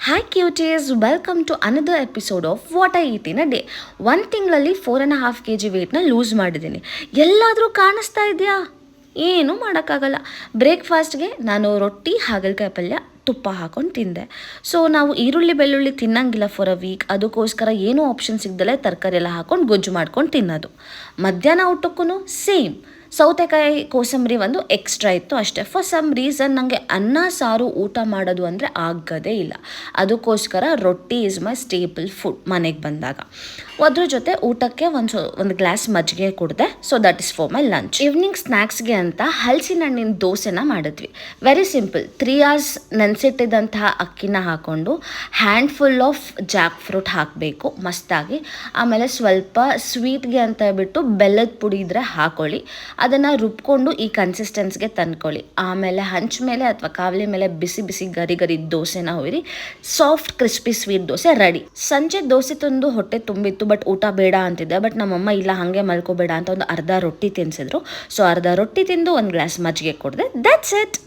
Hi cuties, welcome to another episode of what I eat in a day. 1 ತಿಂಗಳಲ್ಲಿ 4.5 kg ವೆಯ್ಟ್ನ loose ಮಾಡಿದ್ದೀನಿ. ಎಲ್ಲಾದರೂ ಕಾಣಿಸ್ತಾ ಇದೆಯಾ? ಏನೂ ಮಾಡೋಕ್ಕಾಗಲ್ಲ. ಬ್ರೇಕ್ಫಾಸ್ಟ್ಗೆ ನಾನು ರೊಟ್ಟಿ ಹಾಗಲಕಾಯಿ ಪಲ್ಯ ತುಪ್ಪ ಹಾಕೊಂಡು ತಿಂದೆ. ಸೊ ನಾವು ಈರುಳ್ಳಿ ಬೆಳ್ಳುಳ್ಳಿ ತಿನ್ನಂಗಿಲ್ಲ ಫಾರ್ ಅ ವೀಕ್, ಅದಕ್ಕೋಸ್ಕರ ಏನೂ ಆಪ್ಷನ್ ಸಿಗ್ದಲೇ ತರಕಾರಿ ಎಲ್ಲ ಹಾಕೊಂಡು ಗೊಜ್ಜು ಮಾಡ್ಕೊಂಡು ತಿನ್ನೋದು. ಮಧ್ಯಾಹ್ನ ಊಟಕ್ಕೂ ಸೇಮ್ ಸೌತೆಕಾಯಿ ಕೋಸಂಬರಿ ಒಂದು ಎಕ್ಸ್ಟ್ರಾ ಇತ್ತು ಅಷ್ಟೇ. ಫಾರ್ ಸಮ್ ರೀಸನ್ ನನಗೆ ಅನ್ನ ಸಾರು ಊಟ ಮಾಡೋದು ಅಂದರೆ ಆಗೋದೇ ಇಲ್ಲ. ಅದಕ್ಕೋಸ್ಕರ ರೊಟ್ಟಿ ಈಸ್ ಮೈ ಸ್ಟೇಬಲ್ ಫುಡ್ ಮನೆಗೆ ಬಂದಾಗ. ಅದ್ರ ಜೊತೆ ಊಟಕ್ಕೆ ಒಂದು ಗ್ಲಾಸ್ ಮಜ್ಜಿಗೆ ಕುಡಿದೆ. So that is for my lunch. Evening ಸ್ನ್ಯಾಕ್ಸ್ಗೆ ಅಂತ ಹಲಸಿನ ಹಣ್ಣಿನ ದೋಸೆನ ಮಾಡಿದ್ವಿ. Very simple. 3 hours ನೆನೆಸಿಟ್ಟಿದ್ದಂತಹ ಅಕ್ಕಿನ ಹಾಕ್ಕೊಂಡು ಹ್ಯಾಂಡ್ಫುಲ್ ಆಫ್ ಜಾಕ್ ಫ್ರೂಟ್ ಹಾಕಬೇಕು ಮಸ್ತಾಗಿ. ಆಮೇಲೆ ಸ್ವಲ್ಪ ಸ್ವೀಟ್ಗೆ ಅಂತ ಹೇಳ್ಬಿಟ್ಟು ಬೆಲ್ಲದ ಪುಡಿ ಇದ್ದರೆ ಹಾಕೊಳ್ಳಿ. ಅದನ್ನು ರುಬ್ಕೊಂಡು ಈ ಕನ್ಸಿಸ್ಟೆನ್ಸ್ಗೆ ತಂದ್ಕೊಳ್ಳಿ. ಆಮೇಲೆ ಹಂಚ ಮೇಲೆ ಅಥವಾ ಕಾವಲಿ ಮೇಲೆ ಬಿಸಿ ಬಿಸಿ ಗರಿ ಗರಿ ದೋಸೆನ ಹುಯ್ರಿ. Soft crispy sweet dosa ready. ಸಂಜೆ ದೋಸೆ ತಂದು ಹೊಟ್ಟೆ ತುಂಬಿತ್ತು, ಬಟ್ ಊಟ ಬೇಡ ಅಂತಿದ್ದೆ. ಬಟ್ ನಮ್ಮಮ್ಮ ಇಲ್ಲ ಹಾಗೆ ಮಲ್ಕೋಬೇಡ ಅಂತ ಒಂದು ಅರ್ಧ ರೊಟ್ಟಿ ತಿನ್ನಿಸಿದ್ರು. ಸೊ ಅರ್ಧ ರೊಟ್ಟಿ ತಿಂದು ಒಂದು ಗ್ಲಾಸ್ ಮಜ್ಜಿಗೆ ಕುಡಿದೆ. That's it.